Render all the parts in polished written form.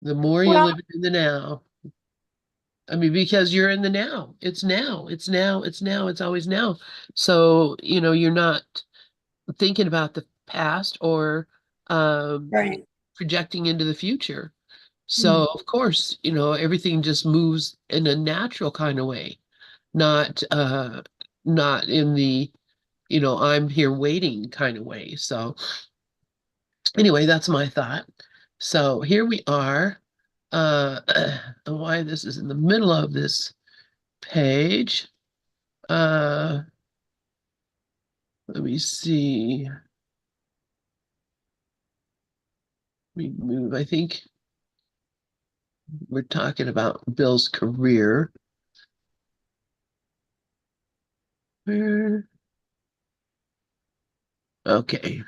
The more you Well, live in the now. I mean, because you're in the now. It's now. It's now. It's now. It's always now. So, you're not thinking about the past or um, right. projecting into the future. Mm. So, of course, everything just moves in a natural kind of way, not in the, I'm here waiting kind of way. So, anyway, that's my thought. So, here we are. Uh, why this is in the middle of this page. Uh, let me see. We move. I think we're talking about Bill's career. Where? Okay.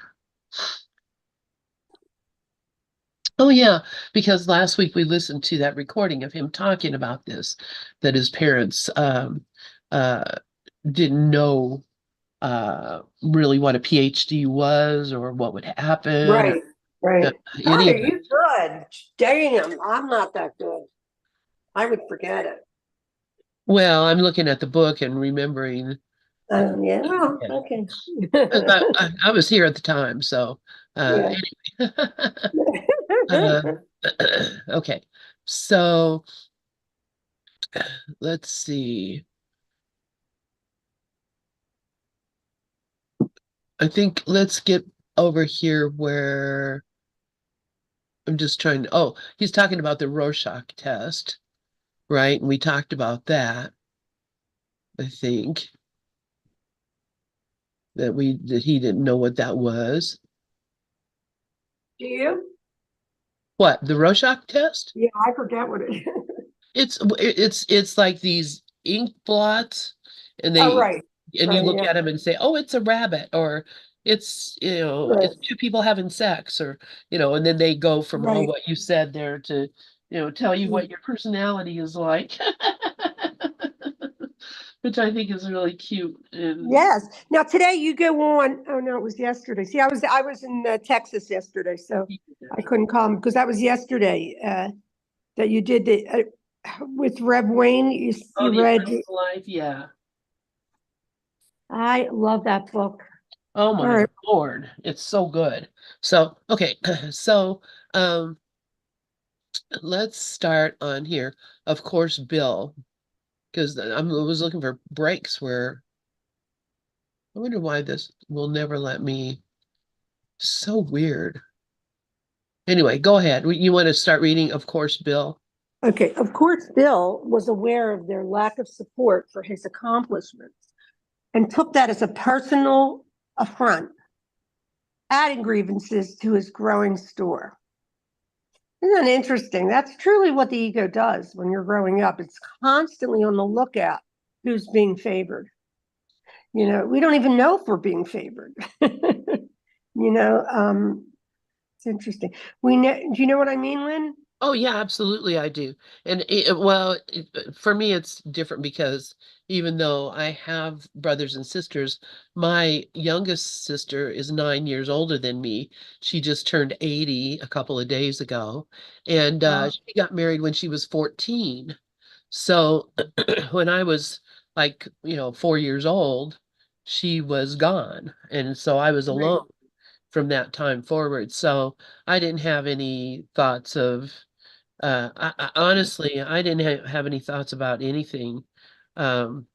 Oh yeah, because last week we listened to that recording of him talking about this, that his parents uh, didn't know really what a PhD was or what would happen or Right, right. God, any are of that. you good? Damn, I'm not that good. I would forget it. Well, I'm looking at the book and remembering. Yeah, well, Yeah. okay. I was here at the time, so Yeah. anyway. Uh, okay, so let's see. I think let's get over here where I'm just trying to. Oh, he's talking about the Rorschach test, right? And we talked about that. I think that he didn't know what that was. Do you? What, the Rorschach test? Yeah, I forget what it is. It's like these ink blots, and Oh, they right. and you Right, look yeah. at them and say, "Oh, it's a rabbit," or Right. it's two people having sex," or and then they go from Right. what you said there to tell you Mm. what your personality is like, which I think is really cute. And Yes. Now today you go on. Oh no, it was yesterday. See, I was in Texas yesterday, so I couldn't come because that was yesterday that you did the with Rev Wayne. oh, You the read. Apprentice Life, yeah. I love that book. Oh All my right. Lord, it's so good. So okay, so um, let's start on here. Of course, Bill, because I was looking for breaks where I wonder why this will never let me. So weird. Anyway, go ahead. You want to start reading, of course, Bill. Okay. Of course, Bill was aware of their lack of support for his accomplishments and took that as a personal affront, adding grievances to his growing store. Isn't that interesting? That's truly what the ego does when you're growing up. It's constantly on the lookout who's being favored. We don't even know if we're being favored. you know, um, it's interesting. We know. Do you know what I mean, Lynn? Oh yeah, absolutely, I do. And well, for me, it's different because even though I have brothers and sisters, my youngest sister is 9 years older than me. She just turned 80 a couple of days ago, and Oh, she got married when she was 14. So when I was like, 4 years old, she was gone. And so I was right, alone from that time forward. So I didn't have any thoughts of, honestly, I didn't have any thoughts about anything. Um,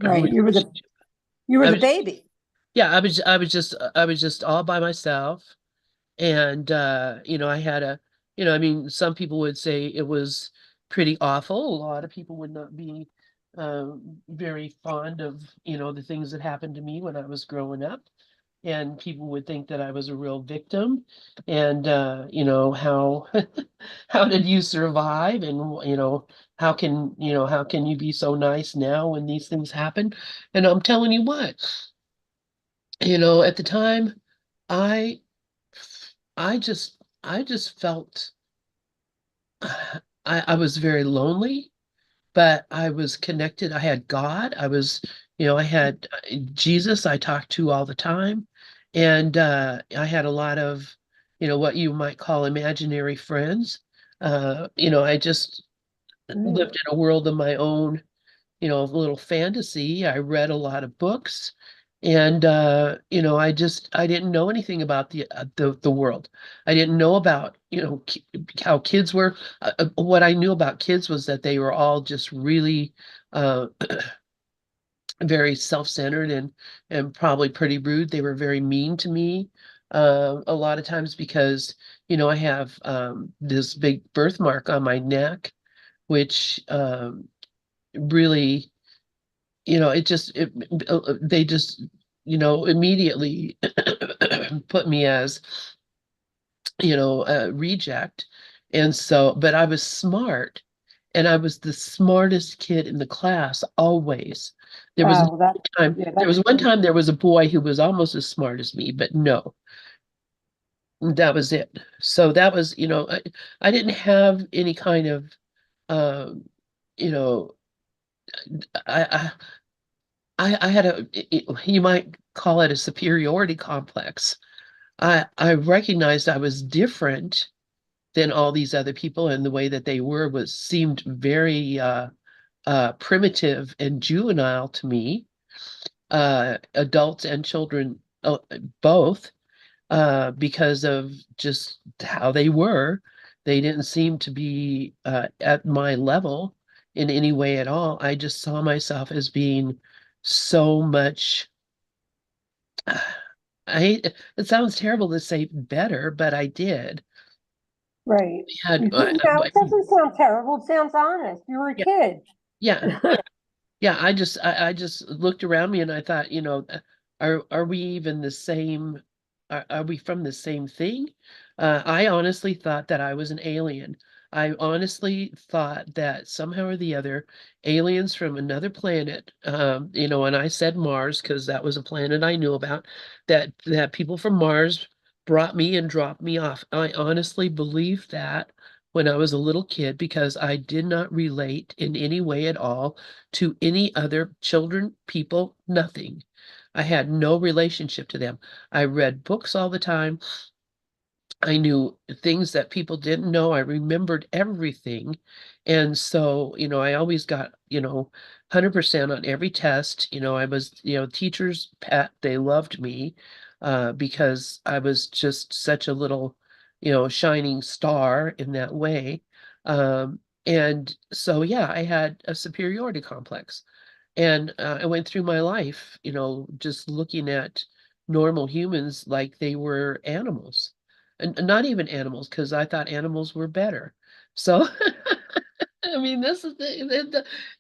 right. You were I the was, baby. yeah, I was just all by myself. And, I had I mean, some people would say it was pretty awful. A lot of people would not be very fond of, the things that happened to me when I was growing up. And people would think that I was a real victim. And, how, how did you survive? And, how can you be so nice now when these things happen? And I'm telling you what, at the time, I I just felt I was very lonely, but I was connected. I had God. I had Jesus I talked to all the time. And I had a lot of, what you might call imaginary friends. I just lived in a world of my own, a little fantasy. I read a lot of books, and I didn't know anything about the world. I didn't know about, how kids were. What I knew about kids was that they were all just really uh, very self-centered and probably pretty rude. They were very mean to me a lot of times because, I have this big birthmark on my neck, which really, they just, immediately put me as, a reject. And so, but I was smart and I was the smartest kid in the class always. There was Wow, that, yeah, there that's was one great. time there was a boy who was almost as smart as me, but no, that was it. So that was, I didn't have any kind of, um, you know, I, I had you might call it a superiority complex. I recognized I was different than all these other people, and the way that they were was seemed very primitive and juvenile to me, adults and children both, because of just how they were. They didn't seem to be at my level in any way at all. I just saw myself as being so much. It sounds terrible to say better, but I did. Right. Had You didn't know, it doesn't sound terrible. It sounds honest. You were a yeah, kid. yeah. Yeah, I just looked around me and I thought, are we even the same? Are we from the same thing? I honestly thought that I was an alien. I honestly thought that somehow or the other, aliens from another planet, and I said Mars because that was a planet I knew about, that people from Mars brought me and dropped me off. I honestly believed that when I was a little kid because I did not relate in any way at all to any other children, people, nothing. I had no relationship to them. I read books all the time. I knew things that people didn't know. I remembered everything. And so, I always got, 100% on every test. I was, teachers' pet. They loved me because I was just such a little, shining star in that way. And so, yeah, I had a superiority complex. And I went through my life, just looking at normal humans like they were animals. And not even animals, because I thought animals were better. So, I mean, this is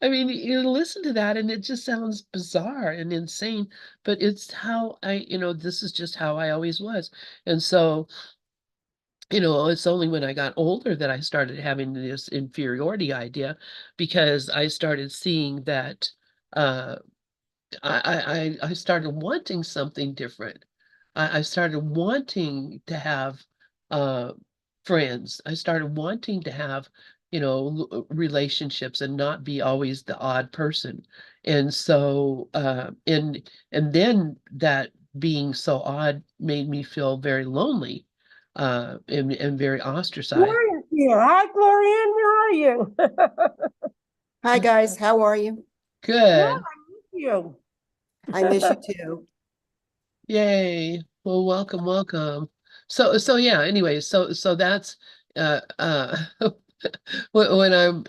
I mean, you listen to that and it just sounds bizarre and insane, but it's how this is just how I always was. And so, it's only when I got older that I started having this inferiority idea because I started seeing that. Uh, I started wanting something different. I started wanting to have uh, friends. I started wanting to have, relationships and not be always the odd person. And so, and then that being so odd made me feel very lonely, and very ostracized. Gloria's here. Hi, Glorian. Where are you? Hi guys, how are you? Good. Good. I miss you. I miss you too. Yay. Well, welcome, welcome. So yeah, anyway, so that's when I'm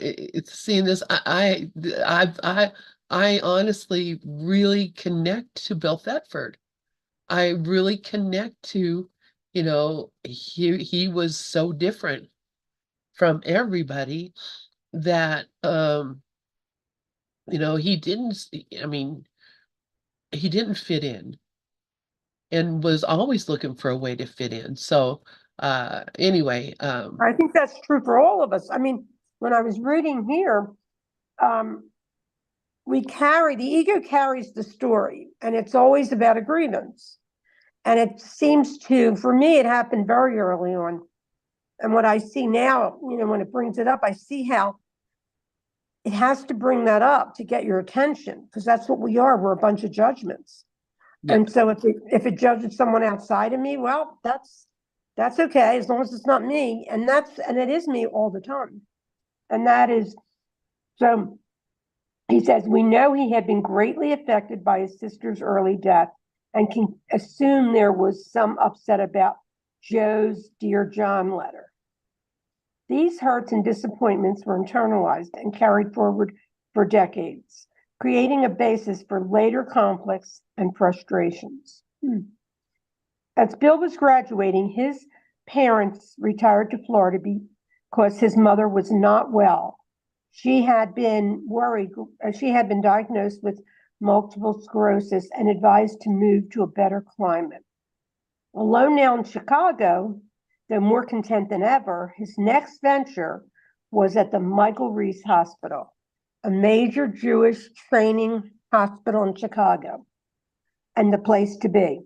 seeing this, I honestly really connect to Bill Thetford. I really connect to, he was so different from everybody that he didn't, I mean, he didn't fit in and was always looking for a way to fit in. So anyway, I think that's true for all of us. I mean, when I was reading here, um, the ego carries the story, and it's always about a grievance. And it seems to, for me, it happened very early on. And what I see now, when it brings it up, I see how it has to bring that up to get your attention, because that's what we are. We're a bunch of judgments. yeah, And so if it judges someone outside of me, well, That's okay, as long as it's not me. And it is me all the time. And that is, so he says, we know he had been greatly affected by his sister's early death and can assume there was some upset about Joe's Dear John letter. These hurts and disappointments were internalized and carried forward for decades, creating a basis for later conflicts and frustrations. As Bill was graduating, his parents retired to Florida because his mother was not well. She had been diagnosed with multiple sclerosis and advised to move to a better climate. Alone now in Chicago, though more content than ever, his next venture was at the Michael Reese Hospital, a major Jewish training hospital in Chicago, and the place to be.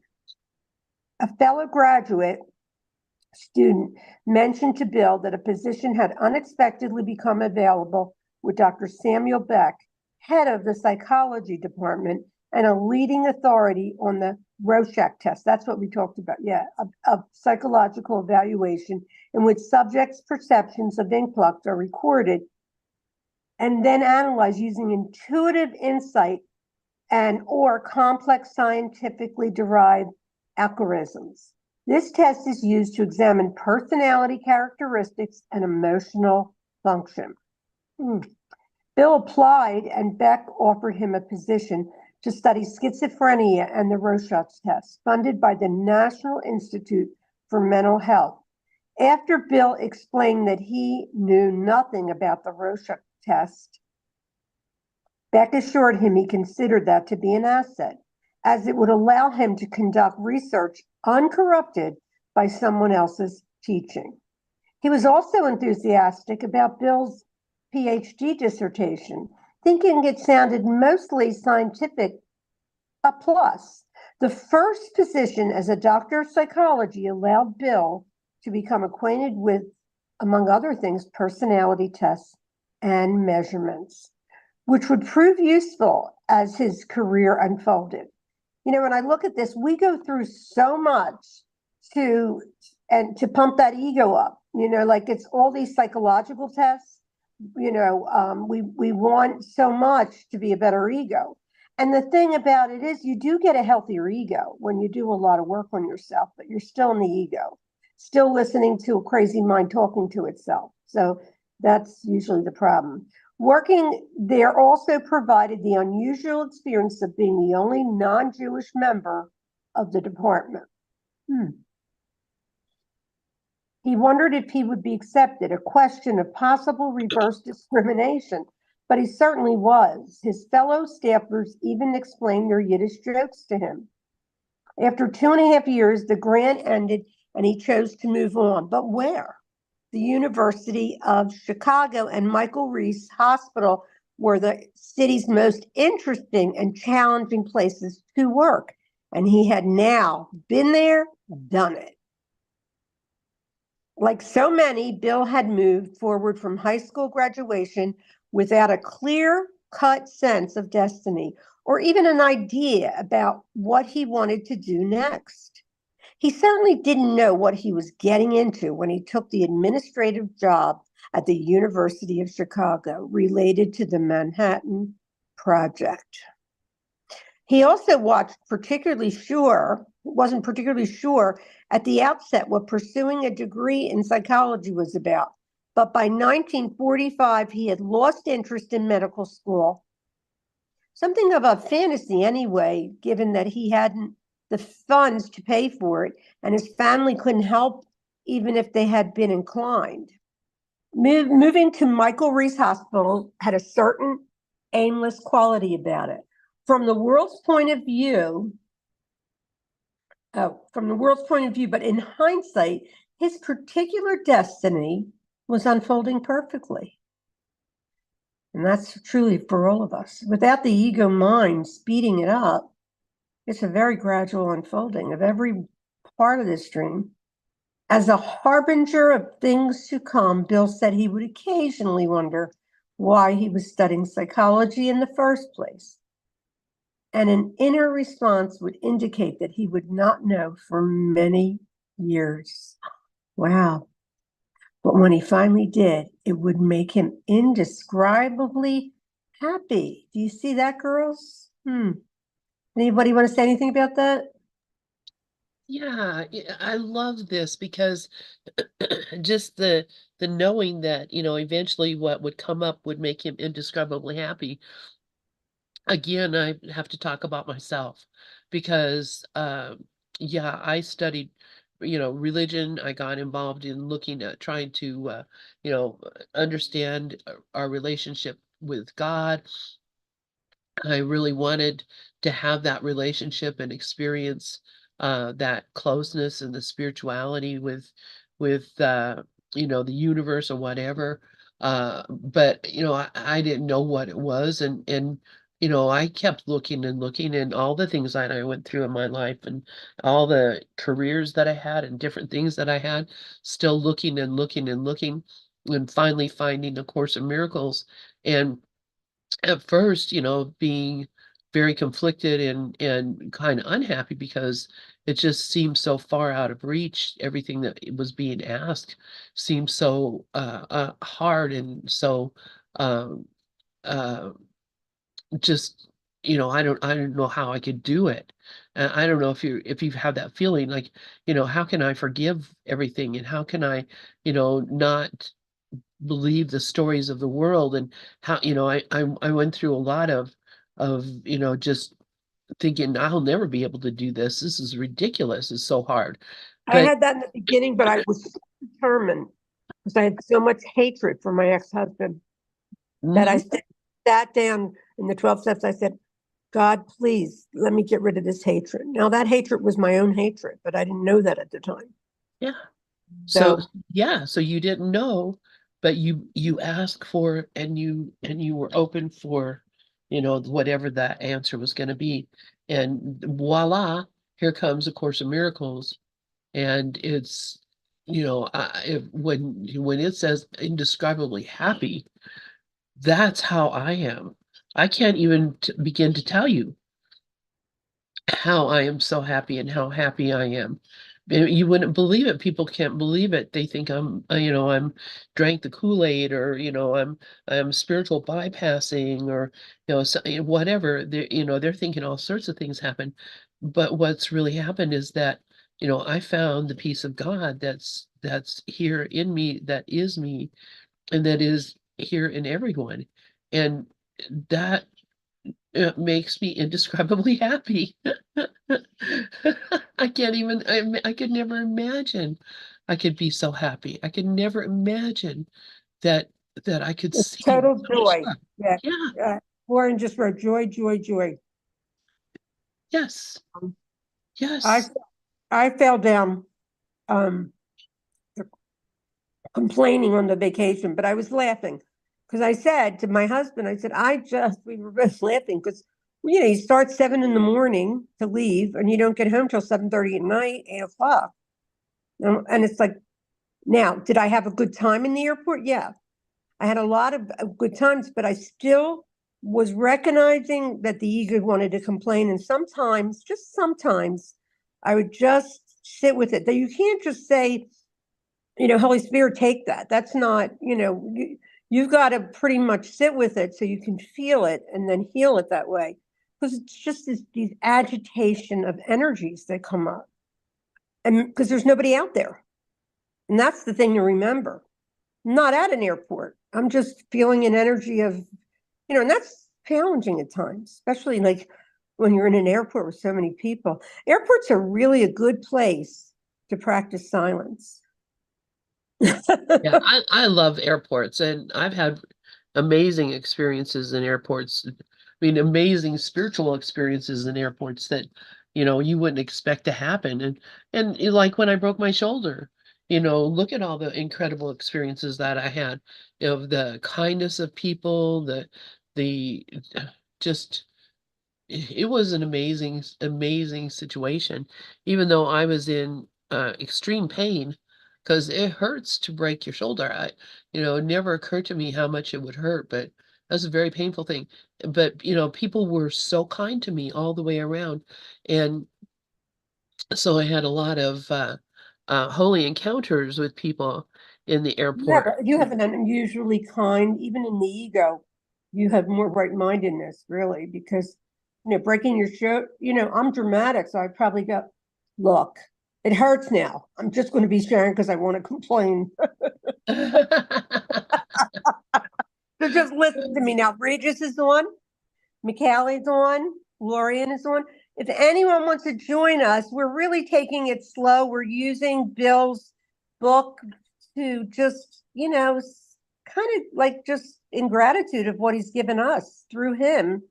A fellow graduate student mentioned to Bill that a position had unexpectedly become available with Dr. Samuel Beck, head of the psychology department and a leading authority on the Rorschach test. That's what we talked about. Yeah, a psychological evaluation in which subjects' perceptions of influx are recorded and then analyzed using intuitive insight and or complex scientifically derived algorithms. This test is used to examine personality characteristics and emotional function. Bill applied and Beck offered him a position to study schizophrenia and the Rorschach test, funded by the National Institute for Mental Health. After Bill explained that he knew nothing about the Rorschach test, Beck assured him he considered that to be an asset, as it would allow him to conduct research uncorrupted by someone else's teaching. He was also enthusiastic about Bill's PhD dissertation, thinking it sounded mostly scientific, a plus. The first position as a doctor of psychology allowed Bill to become acquainted with, among other things, personality tests and measurements, which would prove useful as his career unfolded. You know, when I look at this, we go through so much to pump that ego up, you know, like it's all these psychological tests, you know, we want so much to be a better ego. And the thing about it is you do get a healthier ego when you do a lot of work on yourself, but you're still in the ego, still listening to a crazy mind talking to itself. So that's usually the problem. Working there also provided the unusual experience of being the only non-Jewish member of the department. He wondered if he would be accepted, a question of possible reverse discrimination, but he certainly was. His fellow staffers even explained their Yiddish jokes to him. After 2.5 years, the grant ended and he chose to move on. But where? The University of Chicago and Michael Reese Hospital were the city's most interesting and challenging places to work. And he had now been there, done it. Like so many, Bill had moved forward from high school graduation without a clear-cut sense of destiny or even an idea about what he wanted to do next. He certainly didn't know what he was getting into when he took the administrative job at the University of Chicago related to the Manhattan Project. He also wasn't particularly sure at the outset what pursuing a degree in psychology was about. But by 1945, he had lost interest in medical school. Something of a fantasy anyway, given that he hadn't the funds to pay for it, and his family couldn't help even if they had been inclined. Moving to Michael Reese Hospital had a certain aimless quality about it. From the world's point of view, but in hindsight, his particular destiny was unfolding perfectly. And that's truly for all of us. Without the ego mind speeding it up, it's a very gradual unfolding of every part of this dream. As a harbinger of things to come, Bill said he would occasionally wonder why he was studying psychology in the first place. And an inner response would indicate that he would not know for many years. Wow. But when he finally did, it would make him indescribably happy. Do you see that, girls? Anybody want to say anything about that? Yeah, I love this because just the knowing that, eventually what would come up would make him indescribably happy. Again, I have to talk about myself because yeah, I studied, religion. I got involved in looking at trying to understand our relationship with God. I really wanted to have that relationship and experience that closeness and the spirituality with the universe or whatever. But I didn't know what it was, and I kept looking and looking, and all the things that I went through in my life, and all the careers that I had, and different things that I had, still looking and looking and looking, and finally finding A Course in Miracles. And at first, being very conflicted and kind of unhappy because it just seemed so far out of reach. Everything that it was being asked seemed so hard and so um, uh, just I don't know how I could do it. I don't know if you've had that feeling like, how can I forgive everything and how can I, not believe the stories of the world, and how I went through a lot of just thinking I'll never be able to do this. This is ridiculous. It's so hard. I But had that in the beginning, but I was so determined because I had so much hatred for my ex-husband that I mhm, sat down in the 12 steps. I said, God, please let me get rid of this hatred. Now, that hatred was my own hatred, but I didn't know that at the time. yeah. So So yeah, so you didn't know, but you asked for it, and you were open for, whatever that answer was going to be. And voila, here comes A Course in Miracles. And it's, when it says indescribably happy, that's how I am. I can't even begin to tell you how I am so happy and how happy I am. You wouldn't believe it. People can't believe it. They think I'm drank the Kool-Aid, or I'm spiritual bypassing, or whatever. They're thinking all sorts of things happen. But what's really happened is that, I found the peace of God that's here in me, that is me, and that is here in everyone. And that it makes me indescribably happy. I can't even, I could never imagine I could be so happy. I could never imagine that that I could it's see total so much joy. love. Yeah. Yeah, Warren just wrote joy, joy, joy. yes, Um, I yes. I fell down um complaining on the vacation, but I was laughing because I said to my husband, I said, we were both laughing because, you start 7 in the morning to leave and you don't get home till 7:30 at night, 8 o'clock. And it's like, now, did I have a good time in the airport? Yeah, I had a lot of good times, but I still was recognizing that the ego wanted to complain. And sometimes, just sometimes, I would just sit with it. That you can't just say, Holy Spirit, take that. That's not, you've got to pretty much sit with it so you can feel it and then heal it that way. Because it's just these agitation of energies that come up. And because there's nobody out there. And that's the thing to remember. I'm not at an airport. I'm just feeling an energy of, and that's challenging at times, especially like when you're in an airport with so many people. Airports are really a good place to practice silence. Yeah, I love airports, and I've had amazing experiences in airports. I mean, amazing spiritual experiences in airports that, you wouldn't expect to happen. And like when I broke my shoulder, look at all the incredible experiences that I had, of the kindness of people, the just it was an amazing situation, even though I was in extreme pain, because it hurts to break your shoulder. It never occurred to me how much it would hurt, but that's a very painful thing. But, people were so kind to me all the way around. And so I had a lot of holy encounters with people in the Yeah, airport. but you have an unusually kind, even in the ego, you have more right-mindedness, really, because, breaking your show, I'm dramatic, so I probably go, look, it hurts now. I'm just going to be Sharon because I want to complain. So just listen to me now. Regis is on, McCallie's on, Lorian is on. If anyone wants to join us, we're really taking it slow. We're using Bill's book to just, kind of like just in gratitude of what he's given us through him.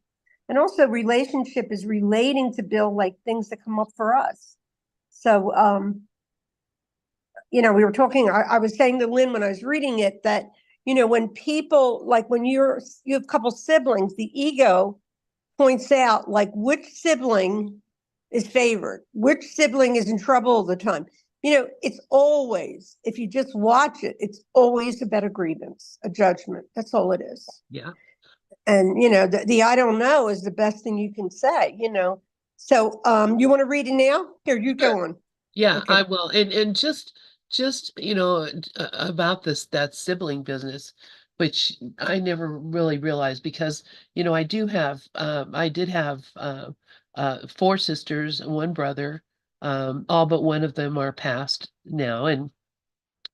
And also relationship is relating to Bill like things that come up for us. So we were talking, I was saying to Lynn when I was reading it that, when people like when you have a couple siblings, the ego points out like which sibling is favored, which sibling is in trouble all the time. It's always, if you just watch it, it's always about a grievance, a judgment. That's all it is. Yeah. And, the I don't know is the best thing you can say. So you want to read it now? Here, you Sure. go on. Yeah, Okay. I will. And just, about that sibling business, which I never really realized because, I did have four sisters and one brother. All but one of them are passed now. And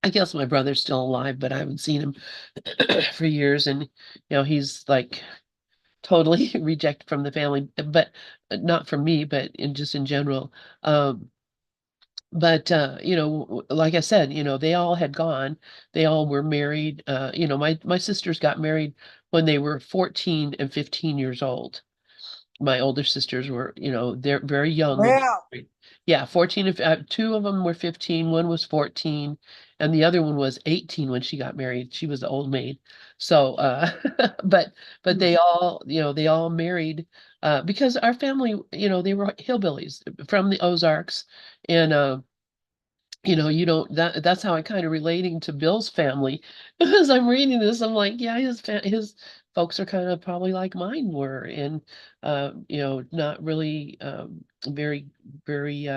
I guess my brother's still alive, but I haven't seen him for years. And, he's like totally rejected from the family, but not from me, but just in general. But like I said, they all had gone. They all were married. My sisters got married when they were 14 and 15 years old. My older sisters were, they're very young when they Wow. were married. Yeah, 14 and two of them were 15, one was 14, and the other one was 18 when she got married. She was the old maid. So but they all married because our family, they were hillbillies from the Ozarks. And you don't that's how I kind of relating to Bill's family. As I'm reading this, I'm like, yeah, his folks are kind of probably like mine were, and not really very very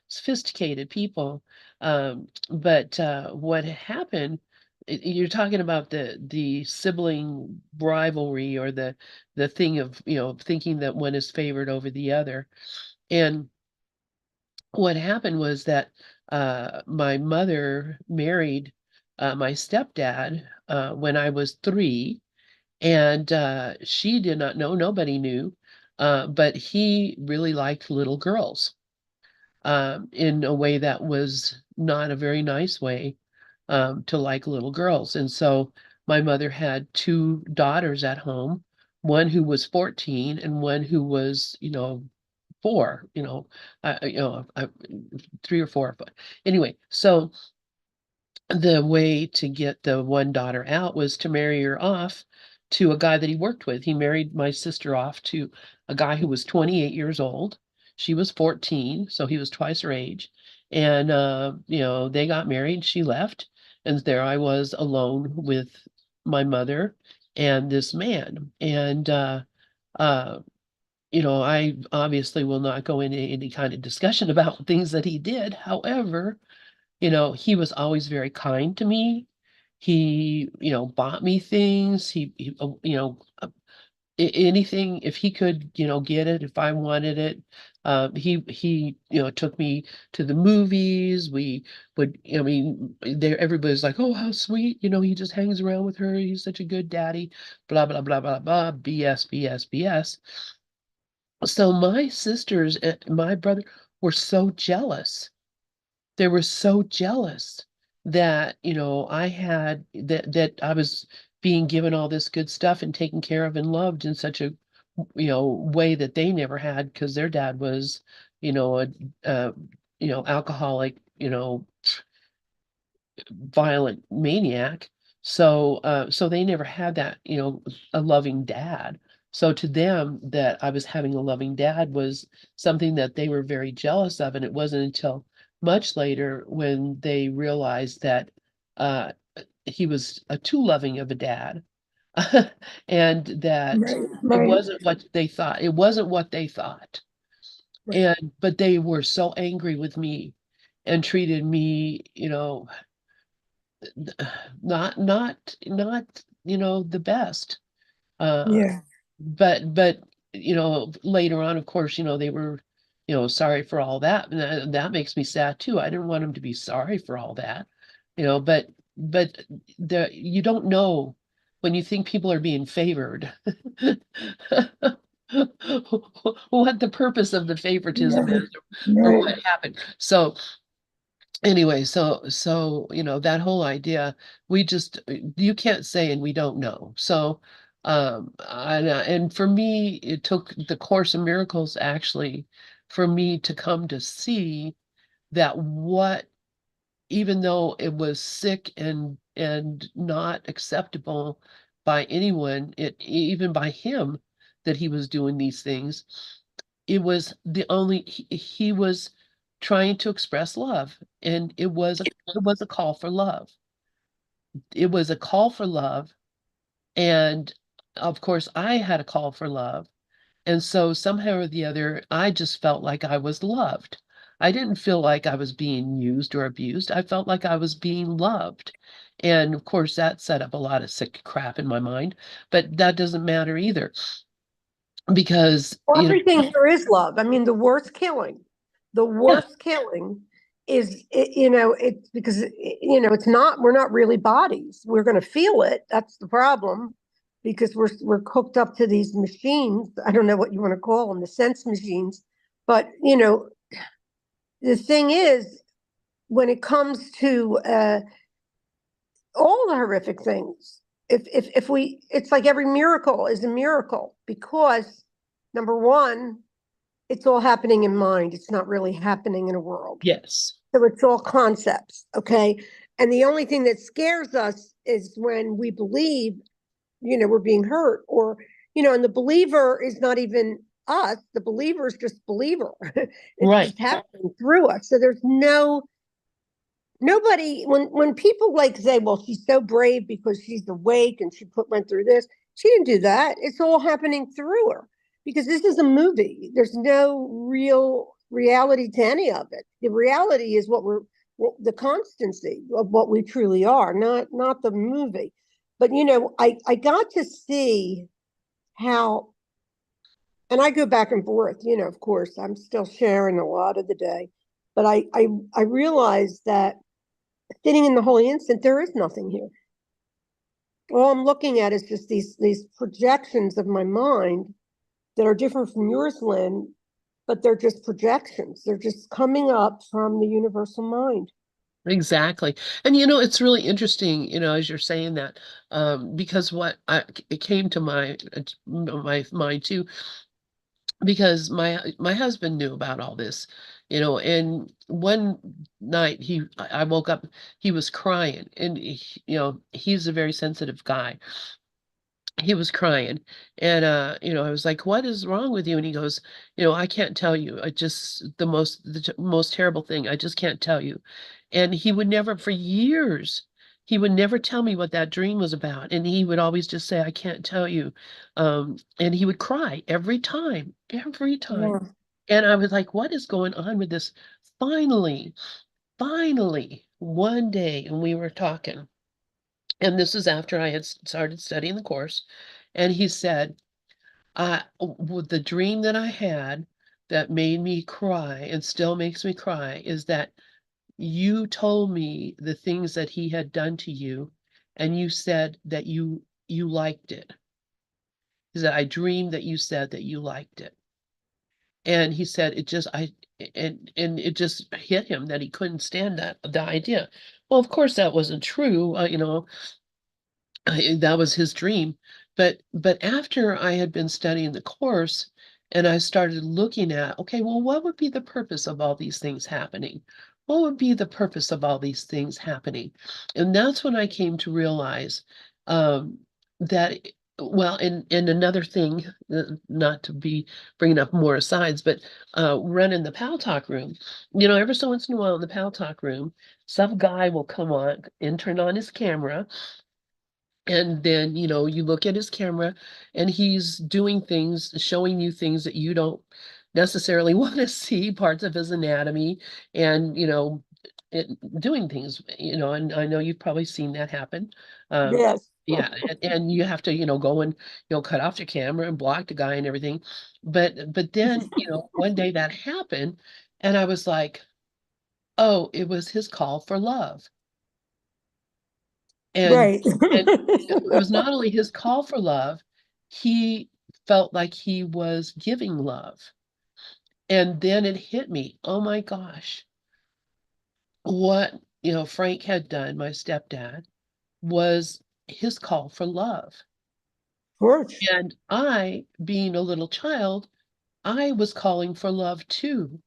sophisticated people. But what happened, you're talking about the sibling rivalry, or the thing of, thinking that one is favored over the other. And what happened was that my mother married my stepdad when I was 3, and she did not know, nobody knew, but he really liked little girls in a way that was not a very nice way to like little girls. And so my mother had two daughters at home, one who was 14 and one who was, 4, 3 or 4. But anyway, so the way to get the one daughter out was to marry her off to a guy that he worked with. He married my sister off to a guy who was 28 years old. She was 14, so he was twice her age. And they got married, she left, and there I was alone with my mother and this man. And uh I obviously will not go into any kind of discussion about things that he did. However, he was always very kind to me. He, bought me things. Anything, if he could, get it, if I wanted it. He, took me to the movies. We would, there, everybody's like, oh, how sweet. He just hangs around with her. He's such a good daddy, blah, blah, blah, blah, blah, BS, BS, BS. So my sisters and my brother were so jealous. They were so jealous that, that I was being given all this good stuff and taken care of and loved in such a, way that they never had, because their dad was, a, uh, alcoholic, violent maniac. So they never had that, a loving dad. So to them, that I was having a loving dad was something that they were very jealous of. And it wasn't until much later when they realized that uh, he was too loving of a dad. And that Right, it right, wasn't what they thought. It wasn't what they thought. right. But they were so angry with me. and treated me, not, the best. Uh, Yeah. but later on, of course, they were, sorry for all that. And that makes me sad too. I didn't want them to be sorry for all that, but you don't know when you think people are being favored what the purpose of the favoritism Right. is, or Right. what happened. So anyway, so that whole idea, we just you can't say and we don't know. So and for me, it took the Course in Miracles actually for me to come to see that what even though it was sick and not acceptable by anyone, even by him, that he was doing these things, it was the only he was trying to express love, and it was a call for love. It was a call for love, and of course I had a call for love. And so somehow or the other, I just felt like I was loved. I didn't feel like I was being used or abused. I felt like I was being loved. And of course, that set up a lot of sick crap in my mind, but that doesn't matter either because, Well, everything here is love. I mean, the yeah, worst killing it's because, it's not, we're not really bodies. We're going to feel it. That's the problem because we're hooked up to these machines. I don't know what you want to call them, the sense machines. But, the thing is, when it comes to all the horrific things, if we, it's like every miracle is a miracle because number one, it's all happening in mind. It's not really happening in a world. yes, So it's all concepts, okay? And the only thing that scares us is when we believe, we're being hurt, or, and the believer is not even us. The believer is just believer. It's right, just happening through us. So there's nobody, when people like say, well, she's so brave because she's awake and she went through this. She didn't do that. It's all happening through her because this is a movie. There's no real reality to any of it. The reality is the constancy of what we truly are, not the movie. But I got to see how, and I go back and forth. Of course, I'm still sharing a lot of the day, but I realized that sitting in the holy instant, there is nothing here. All I'm looking at is just these projections of my mind that are different from yours, Lynn, but they're just projections. They're just coming up from the universal mind. exactly. And it's really interesting, as you're saying that, because it came to my mind too, because my husband knew about all this, and one night I woke up, he was crying, and he's a very sensitive guy. He was crying, and I was like, what is wrong with you? And he goes, I can't tell you. I just the most terrible thing. I just can't tell you. And he would never, for years, he would never tell me what that dream was about. And he would always just say, I can't tell you. And he would cry every time, every time. Yeah. And I was like, what is going on with this? Finally, one day, and we were talking, and this is after I had started studying the course, and he said, the dream that I had that made me cry and still makes me cry is that you told me the things that he had done to you, and you said that you liked it. He said, I dreamed that you said that you liked it. And he said it just I and it just hit him that he couldn't stand the idea. Well, of course that wasn't true. That was his dream. But after I had been studying the course and I started looking at, okay, well, what would be the purpose of all these things happening? What would be the purpose of all these things happening? And that's when I came to realize um, that, well, and another thing, not to be bringing up more asides, but running the Pal Talk room, every so once in a while in the Pal Talk room, some guy will come on and turn on his camera, and then, you look at his camera and he's doing things, showing you things that you don't necessarily want to see, parts of his anatomy and, doing things, and I know you've probably seen that happen. Yes. Yeah, and you have to, go and, cut off your camera and block the guy and everything. But then, one day that happened and I was like, oh, it was his call for love. And Right. and it was not only his call for love, he felt like he was giving love. And then it hit me, oh my gosh, what, Frank had done, my stepdad, was his call for love. Of course. And I, being a little child, I was calling for love too.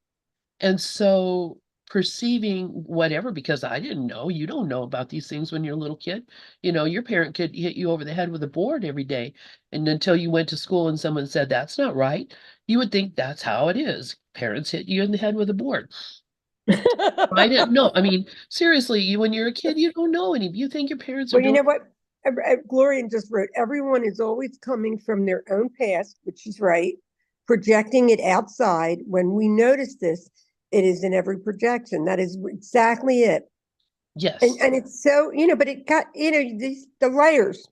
And so perceiving whatever, because I didn't know, you don't know about these things when you're a little kid. Your parent could hit you over the head with a board every day. And until you went to school and someone said, that's not right, you would think that's how it is. Parents hit you in the head with a board. I didn't know. I mean, seriously, when you're a kid, you don't know any. You think your parents are Well, you doing. know what? Gloria just wrote, everyone is always coming from their own past, which is right, projecting it outside. When we notice this, it is in every projection. That is exactly it. Yes. And it's so, but it got, the layers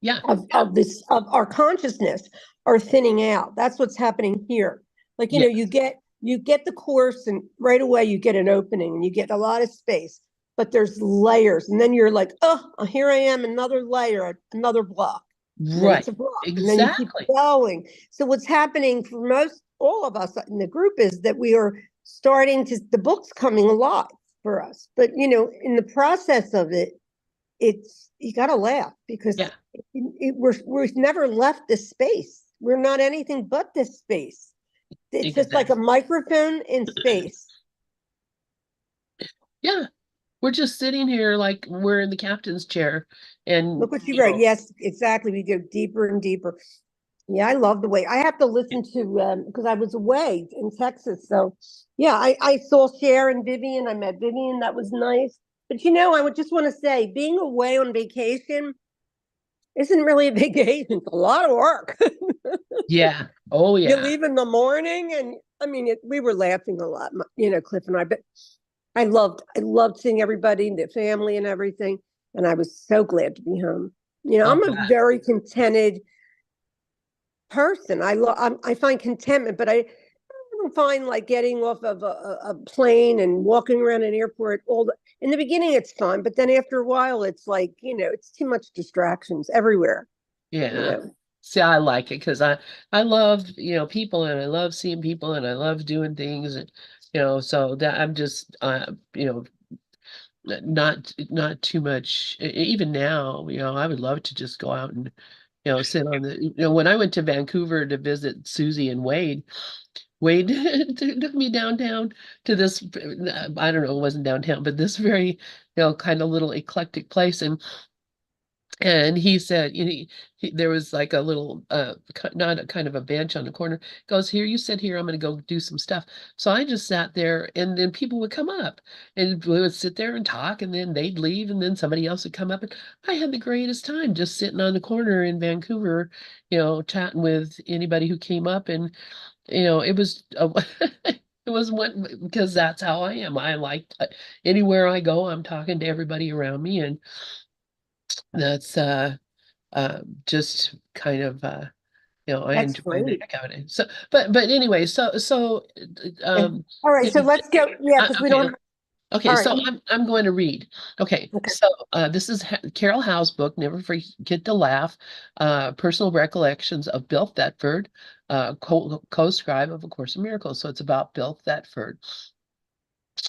Yeah. of our consciousness are thinning out. That's what's happening here. Like, Yeah. you get the course and right away you get an opening and you get a lot of space, but there's layers. And then you're like, oh, here I am, another layer, another block. And then it's Right. a block. And then you keep Exactly. going. So what's happening for all of us in the group is that we are starting to, the book's coming alive for us. But, in the process of it, you got to laugh because Yeah. we've never left this space. We're not anything but this space. It's just like a Exactly. microphone in space. Yeah. We're just sitting here like we're in the captain's chair and, Look what you wrote. Yes, exactly. We go deeper and deeper. Yeah, I love the way I have to listen to because I was away in Texas. So yeah, I saw Sharon, Vivian. I met Vivian. That was nice. But I would just want to say, being away on vacation isn't really a vacation. It's a lot of work. yeah. Oh You yeah. leave in the morning, and I mean, we were laughing a lot, Cliff and I. But I loved seeing everybody, the family, and everything. And I was so glad to be home. I'll I'm a bet. very contented person. I find contentment, but I don't find like getting off of a plane and walking around an airport. In the beginning, it's fun, but then after a while, it's like it's too much distractions everywhere. You Yeah. know, See, I like it because I love, people and I love seeing people and I love doing things and so that I'm just not too much even now, I would love to just go out and sit on the when I went to Vancouver to visit Susie and Wade took me downtown to this I don't know, it wasn't downtown, but this very kind of little eclectic place and he said, there was like a little, not a kind of a bench on the corner. Goes, here, you sit here. I'm going to go do some stuff. So I just sat there, and then people would come up, and we would sit there and talk, and then they'd leave, and then somebody else would come up, and I had the greatest time just sitting on the corner in Vancouver, chatting with anybody who came up, and it was. It was one because that's how I am. I like anywhere I go, I'm talking to everybody around me, and that's just kind of I that's enjoy the great. heck out of it. So but anyway, so All right, so Vivi, let's go. Yeah, because we okay. don't. Okay, All so right. I'm going to read. Okay, Okay. so this is Carol Howe's book, Never Forget to Laugh, Personal Recollections of Bill Thetford, co-scribe of A Course in Miracles. So it's about Bill Thetford.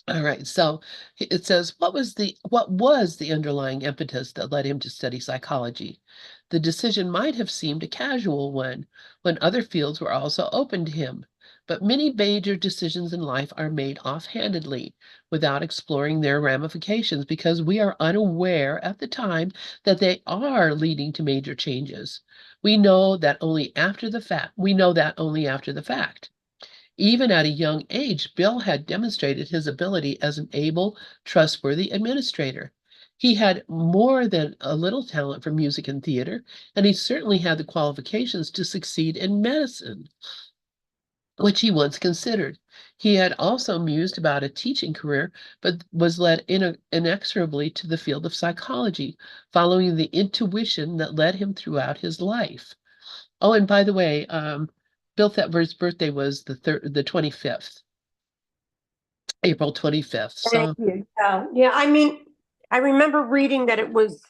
All right, so it says, what was the underlying impetus that led him to study psychology? The decision might have seemed a casual one when other fields were also open to him, but many major decisions in life are made offhandedly without exploring their ramifications because we are unaware at the time that they are leading to major changes. We know that only after the fact. Even at a young age, Bill had demonstrated his ability as an able, trustworthy administrator. He had more than a little talent for music and theater, and he certainly had the qualifications to succeed in medicine. which he once considered. He had also mused about a teaching career, but was led inexorably to the field of psychology, following the intuition that led him throughout his life. Oh, and by the way, Bill Thetford's birthday was the 25th, April 25th. Thank So you. Yeah, I mean, I remember reading that it was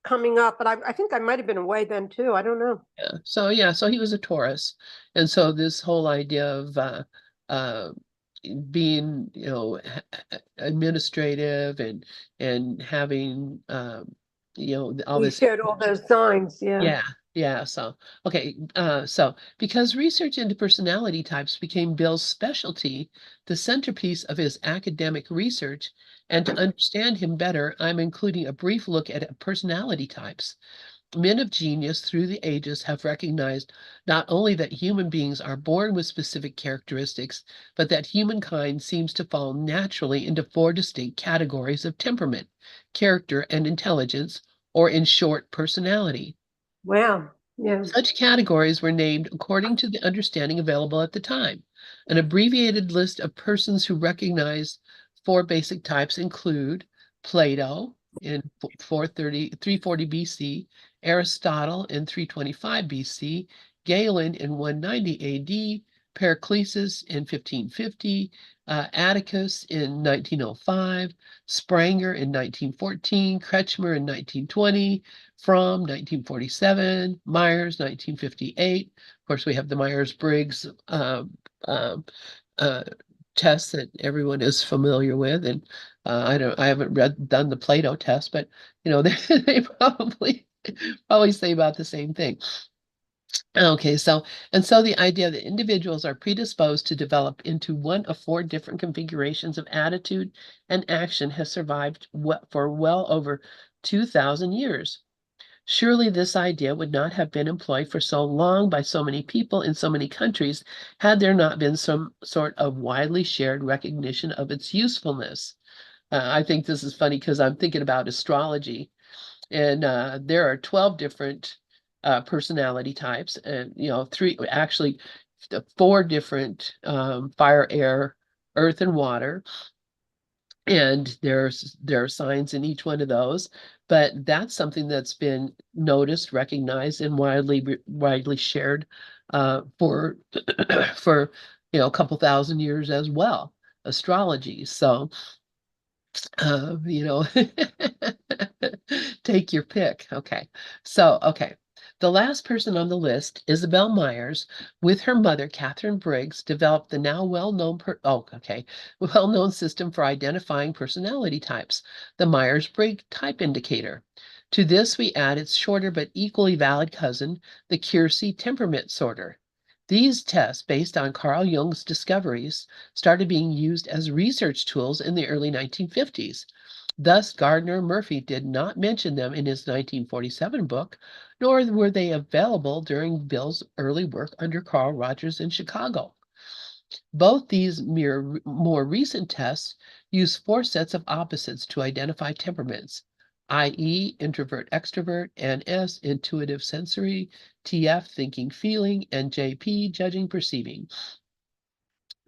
coming up, but I think I might have been away then too. I don't know. so he was a Taurus, and so this whole idea of uh, being, administrative and having, all He this. showed all those signs, yeah. Yeah, yeah. So, okay. So because research into personality types became Bill's specialty, the centerpiece of his academic research, and to understand him better, I'm including a brief look at personality types. Men of genius through the ages have recognized not only that human beings are born with specific characteristics, but that humankind seems to fall naturally into four distinct categories of temperament, character, and intelligence, or in short, personality. Wow. Yeah. Such categories were named according to the understanding available at the time. An abbreviated list of persons who recognize four basic types include Plato in 340 BC, Aristotle in 325 BC, Galen in 190 AD, Paracelsus in 1550, Atticus in 1905, Spranger in 1914, Kretschmer in 1920, Fromm 1947, Myers 1958. Of course, we have the Myers-Briggs um, uh, test that everyone is familiar with, and I haven't done the Plato test, but they probably say about the same thing. Okay, so the idea that individuals are predisposed to develop into one of four different configurations of attitude and action has survived for well over 2,000 years. Surely this idea would not have been employed for so long by so many people in so many countries had there not been some sort of widely shared recognition of its usefulness. I think this is funny because I'm thinking about astrology, and there are 12 different personality types, and four different fire, air, earth, and water, and there are signs in each one of those, but that's something that's been noticed, recognized, and widely shared for for a couple thousand years as well, astrology. So uh, you know, take your pick. Okay. The last person on the list, Isabel Myers, with her mother, Catherine Briggs, developed the now well-known system for identifying personality types, the Myers-Briggs Type Indicator. To this, we add its shorter but equally valid cousin, the Keirsey Temperament Sorter. These tests, based on Carl Jung's discoveries, started being used as research tools in the early 1950s. Thus, Gardner Murphy did not mention them in his 1947 book, nor were they available during Bill's early work under Carl Rogers in Chicago. Both these more recent tests use four sets of opposites to identify temperaments, i.e., introvert extrovert, NS, intuitive sensory, TF, thinking feeling, and JP, judging perceiving.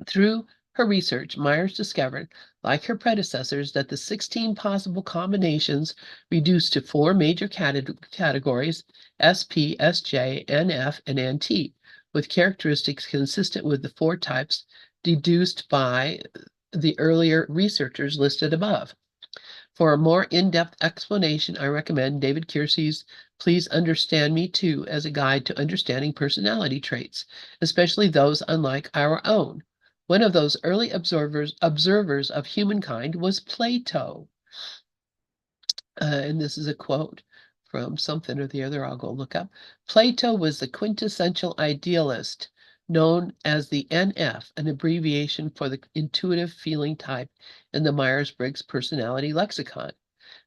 Through her research, Myers discovered, like her predecessors, that the 16 possible combinations reduced to four major categories, SP, SJ, NF, and NT, with characteristics consistent with the four types deduced by the earlier researchers listed above. For a more in-depth explanation, I recommend David Keirsey's Please Understand Me Too as a guide to understanding personality traits, especially those unlike our own. One of those early observers of humankind was Plato. And this is a quote from something or the other I'll go look up. Plato was the quintessential idealist, known as the NF, an abbreviation for the intuitive feeling type in the Myers-Briggs personality lexicon,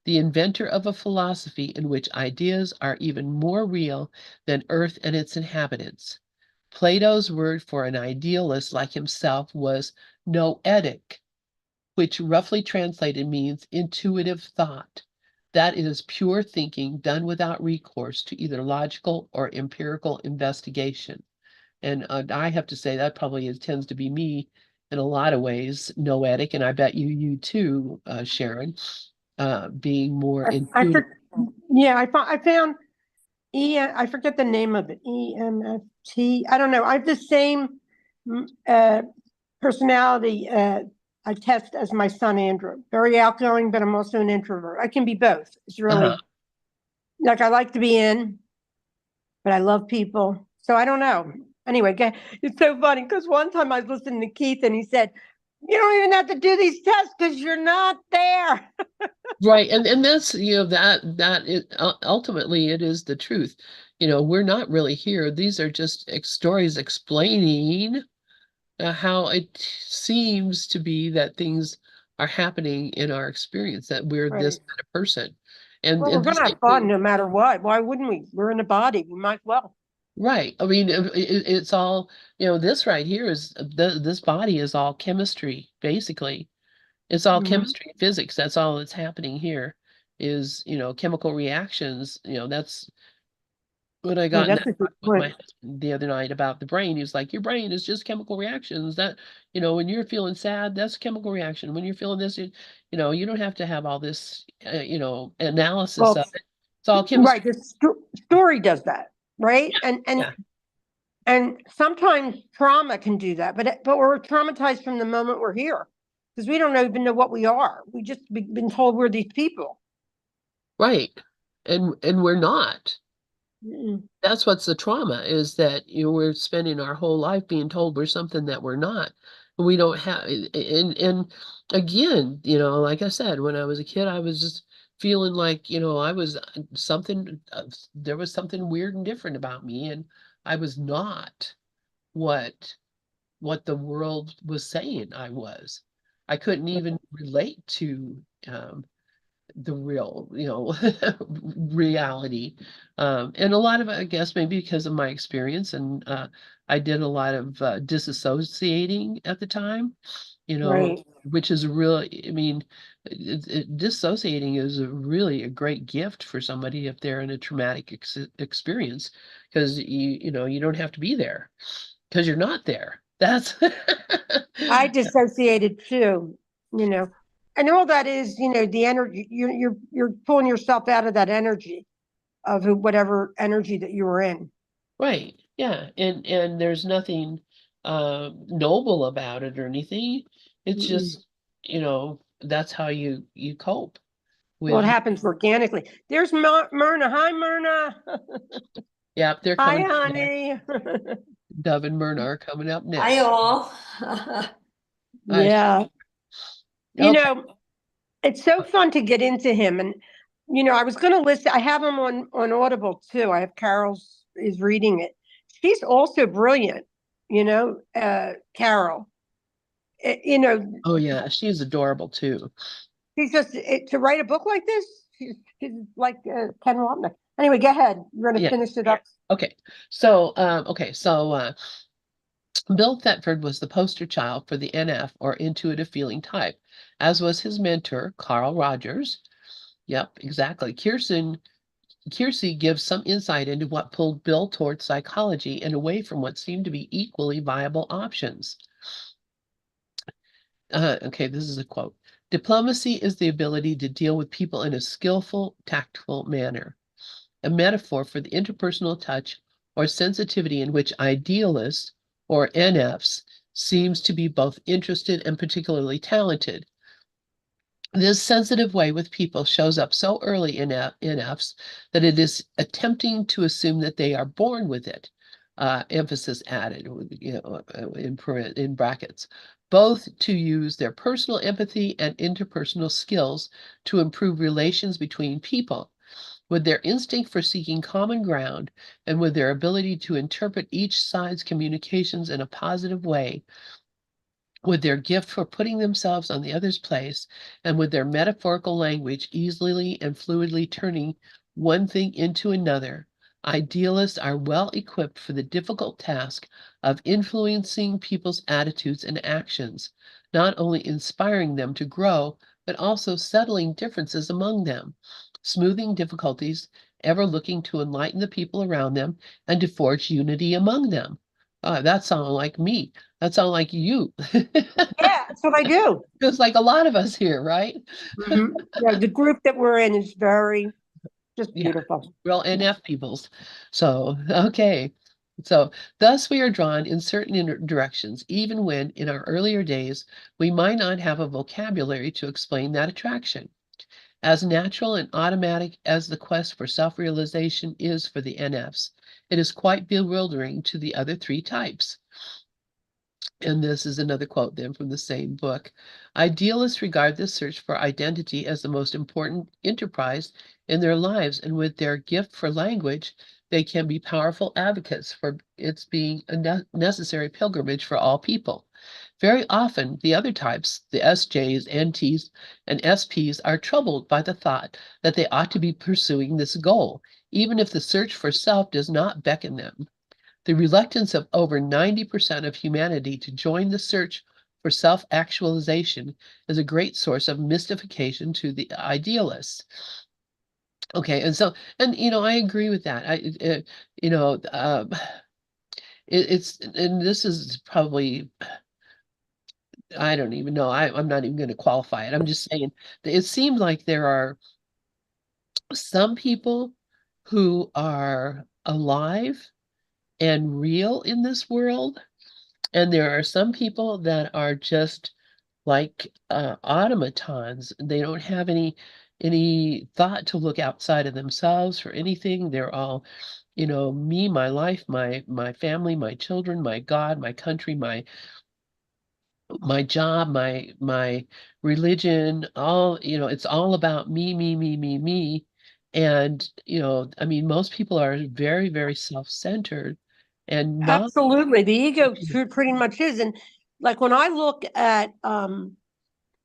the inventor of a philosophy in which ideas are even more real than Earth and its inhabitants. Plato's word for an idealist like himself was noetic, which roughly translated means intuitive thought. That is pure thinking done without recourse to either logical or empirical investigation. And I have to say that probably tends to be me in a lot of ways, noetic, and I bet you too, Sharon, being more I intuitive. for, yeah, I found I forget the name of it, EMFT. I don't know. I have the same personality I test as my son Andrew. Very outgoing, but I'm also an introvert. I can be both. It's Uh-huh. really like I like to be in, but I love people. So I don't know. Anyway, it's so funny because one time I was listening to Keith and he said, "You don't even have to do these tests because you're not there." Right, and that's, that is ultimately it is the truth. We're not really here. These are just stories explaining how it seems to be that things are happening in our experience, that we're this Right. kind of person. And Well, we're and the gonna same have fun thing, no matter what. Why wouldn't we? We're in a body. We might as well. right. I mean, it's all, this right here is this body is all chemistry, basically. It's all Hmm. chemistry and physics. That's all that's happening here is, chemical reactions. That's when I Yeah, got in that's that a good talk with my point. husband the other night about the brain. He was like, your brain is just chemical reactions. That, when you're feeling sad, that's a chemical reaction. When you're feeling this, you don't have to have all this, analysis Well, of it. It's all chemistry. right. The story does that, right? Yeah. Yeah. And sometimes trauma can do that, but we're traumatized from the moment we're here because we don't even know what we are. We just been told we're these people. Right. And we're not. Mm-mm. That's what's the trauma is that we're spending our whole life being told we're something that we're not. We don't have and again, like I said, when I was a kid, I was just feeling like, I was something there was something weird and different about me, and I was not what the world was saying I was. I couldn't even relate to the real, reality. And a lot of it, I guess, maybe because of my experience, and I did a lot of disassociating at the time, Right. which is really, I mean, dissociating is really a great gift for somebody if they're in a traumatic experience, because you don't have to be there because you're not there. That's I dissociated too, you know, and all that is, the energy. You're pulling yourself out of that energy of whatever energy that you were in. right. Yeah. And there's nothing noble about it or anything. It's Mm-mm. just, that's how you cope Well, with it happens organically. There's Myrna. Hi, Myrna. yeah, they're Hi, coming up next. honey. Dove and Myrna are coming up Hi next. all. Uh, Yeah. You okay. know, it's so fun to get into him. And, I was going to listen. I have him on Audible too. I have Carol's is reading it. She's also brilliant, Carol. Oh yeah, she's adorable too. She's just to write a book like this. She's like Ken Wapnick. Anyway, go ahead. You're going to Yeah. finish it up. Okay. So Bill Thetford was the poster child for the NF or intuitive feeling type, as was his mentor, Carl Rogers. Yep, exactly. Kiersey gives some insight into what pulled Bill towards psychology and away from what seemed to be equally viable options. Okay, this is a quote. Diplomacy is the ability to deal with people in a skillful, tactful manner, a metaphor for the interpersonal touch or sensitivity in which idealists or NFs seems to be both interested and particularly talented. This sensitive way with people shows up so early in NFs that it is attempting to assume that they are born with it. Emphasis added, in brackets, both to use their personal empathy and interpersonal skills to improve relations between people. With their instinct for seeking common ground and with their ability to interpret each side's communications in a positive way, with their gift for putting themselves on the other's place, and with their metaphorical language easily and fluidly turning one thing into another, idealists are well equipped for the difficult task of influencing people's attitudes and actions, not only inspiring them to grow, but also settling differences among them, smoothing difficulties, ever looking to enlighten the people around them and to forge unity among them. That sounded like me. That sounded like you. Yeah, that's what I do. It's like a lot of us here, right? Yeah, the group that we're in is very just Yeah, beautiful. real NF peoples. So, okay. So, thus we are drawn in certain directions, even when in our earlier days we might not have a vocabulary to explain that attraction. As natural and automatic as the quest for self-realization is for the NFs, it is quite bewildering to the other three types. And this is another quote then from the same book. Idealists regard this search for identity as the most important enterprise in their lives, and with their gift for language, they can be powerful advocates for its being a necessary pilgrimage for all people. Very often, the other types, the SJs, NTs, and SPs, are troubled by the thought that they ought to be pursuing this goal, even if the search for self does not beckon them. The reluctance of over 90% of humanity to join the search for self-actualization is a great source of mystification to the idealists. Okay, and so, and I agree with that. You know, and this is probably, I don't even know. I'm not even going to qualify it. I'm just saying that it seems like there are some people who are alive and real in this world. And there are some people that are just like automatons. They don't have any thought to look outside of themselves for anything. They're all, me, my life, my family, my children, my God, my country, my job, my religion, all, it's all about me, me, me, me, me. And, I mean, most people are very, very self-centered and not. Absolutely. The ego pretty much is. And like when I look at Uslan,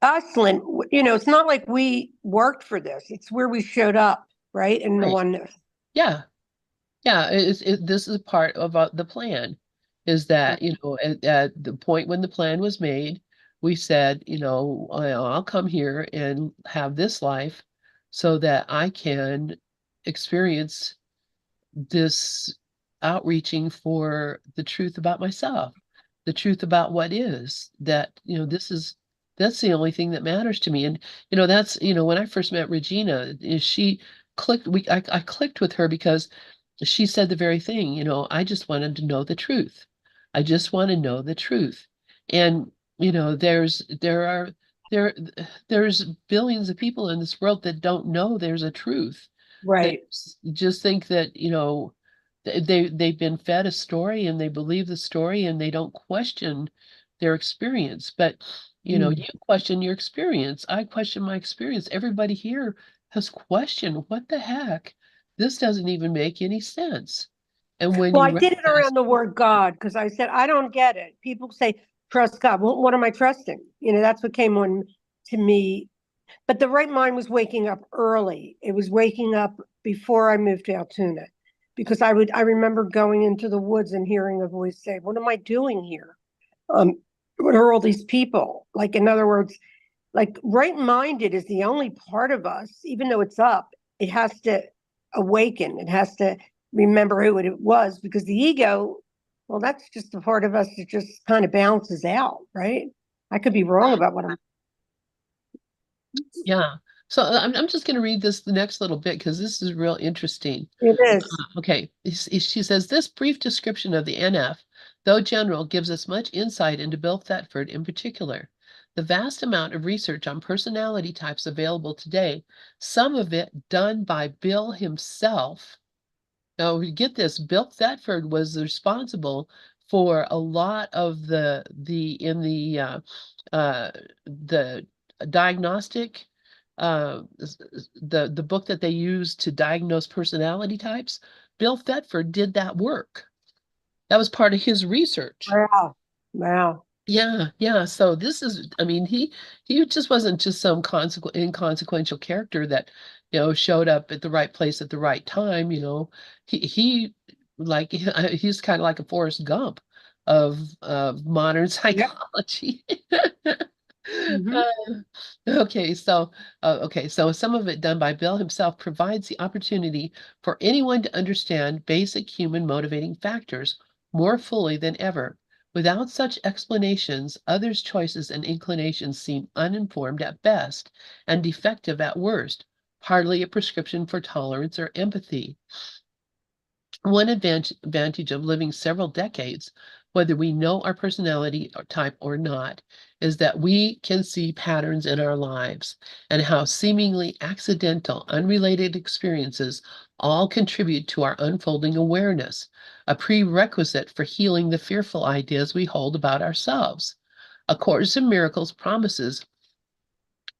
it's not like we worked for this. It's where we showed up, right? In the Right. oneness. Yeah. Yeah, this is part of the plan, is that, at the point when the plan was made, we said, I'll come here and have this life so that I can experience this outreaching for the truth about myself, the truth about what is, that, that's the only thing that matters to me. And, that's, when I first met Regina, she clicked, I clicked with her because she said the very thing, I just wanted to know the truth. I just want to know the truth. And, there, there's billions of people in this world that don't know there's a truth. They Right. just think that, they've been fed a story and they believe the story and they don't question their experience. But, Mm. you question your experience. I question my experience. Everybody here has questioned, what the heck? This doesn't even make any sense. And when Well, I you did it recognize, around the word God because I said, I don't get it. People say, trust God. Well, what am I trusting? That's what came on to me. But the right mind was waking up early. It was waking up before I moved to Altoona because I remember going into the woods and hearing a voice say, what am I doing here? What are all these people? Like, in other words, like right minded is the only part of us, even though it's up, it has to awaken. It has to remember who it was because the ego, well, that's just a part of us that just kind of balances out, right? I could be wrong about what I'm. yeah. So I'm just going to read the next little bit because this is real interesting. It is. Okay, she says this brief description of the NF, though general, gives us much insight into Bill Thetford in particular. The vast amount of research on personality types available today, some of it done by Bill himself. Now, we get this, Bill Thetford was responsible for a lot of uh, the diagnostic, the book that they use to diagnose personality types. Bill Thetford did that work. That was part of his research. Wow. Wow. Yeah, yeah. So this is, I mean, he just wasn't just some inconsequential character that, showed up at the right place at the right time, He like he's kind of like a Forrest Gump of modern Yep. psychology. Hmm. Uh, okay, so some of it done by Bill himself provides the opportunity for anyone to understand basic human motivating factors, more fully than ever. Without such explanations, others' choices and inclinations seem uninformed at best and defective at worst, hardly a prescription for tolerance or empathy. One advantage of living several decades, whether we know our personality or type or not, is that we can see patterns in our lives and how seemingly accidental, unrelated experiences all contribute to our unfolding awareness, a prerequisite for healing the fearful ideas we hold about ourselves. A Course in Miracles promises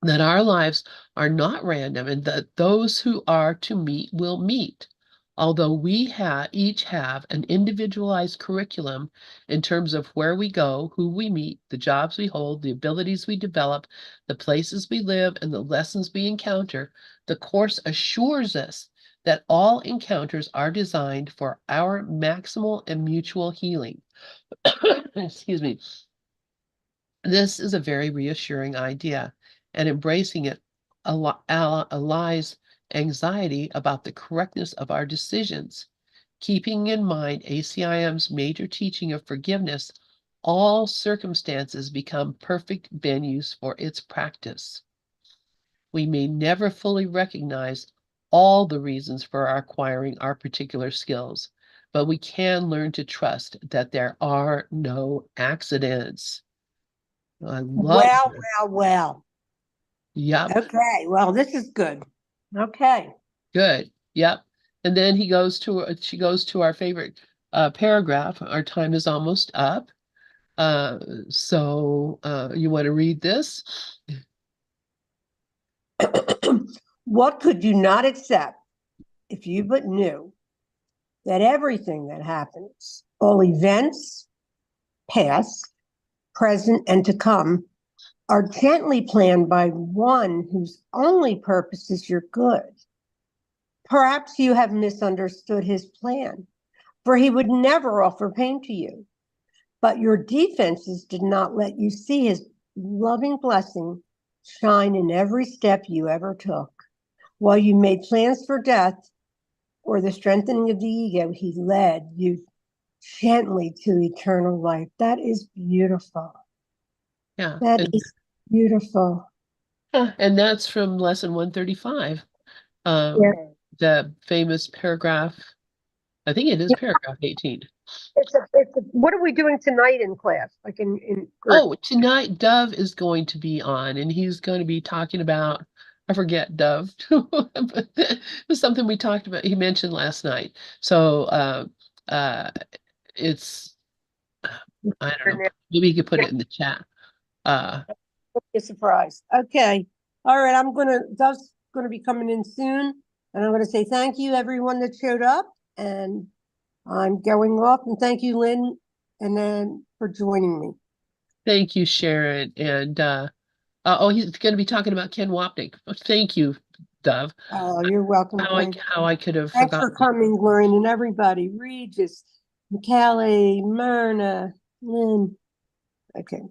that our lives are not random and that those who are to meet will meet. Although we each have an individualized curriculum in terms of where we go, who we meet, the jobs we hold, the abilities we develop, the places we live, and the lessons we encounter, the Course assures us that all encounters are designed for our maximal and mutual healing. Excuse me. This is a very reassuring idea, and embracing it allies anxiety about the correctness of our decisions. Keeping in mind ACIM's major teaching of forgiveness, all circumstances become perfect venues for its practice. We may never fully recognize all the reasons for our acquiring our particular skills, but we can learn to trust that there are no accidents. I love Well, that. well. Yep, Okay, well, this is good. Okay. good. Yep. And then she goes to our favorite paragraph. Our time is almost up. You want to read this? What could you not accept if you but knew that everything that happens, all events, past, present, and to come, are gently planned by one whose only purpose is your good? Perhaps you have misunderstood his plan, for he would never offer pain to you. But your defenses did not let you see his loving blessing shine in every step you ever took. While you made plans for death or the strengthening of the ego, he led you gently to eternal life. That is beautiful. Yeah. That is beautiful. And that's from lesson 135. Yeah. The famous paragraph, I think it is paragraph 18. What are we doing tonight in class? Like in group? Oh, tonight Dove is going to be on, and he's going to be talking about, I forget Dove, but it was something we talked about, he mentioned last night. So uh, it's, I don't know, maybe you could put it in the chat. A surprise. Okay. All right. Dove's gonna be coming in soon. And I'm gonna say thank you, everyone that showed up. And I'm going off. And thank you, Lynn, and then for joining me. Thank you, Sharon. And he's going to be talking about Ken Wapnick. Thank you, Dove. Oh, you're welcome. How I could have Thanks for forgotten. coming, Lauren, and everybody. Regis, McCallie, Myrna, Lynn. Okay.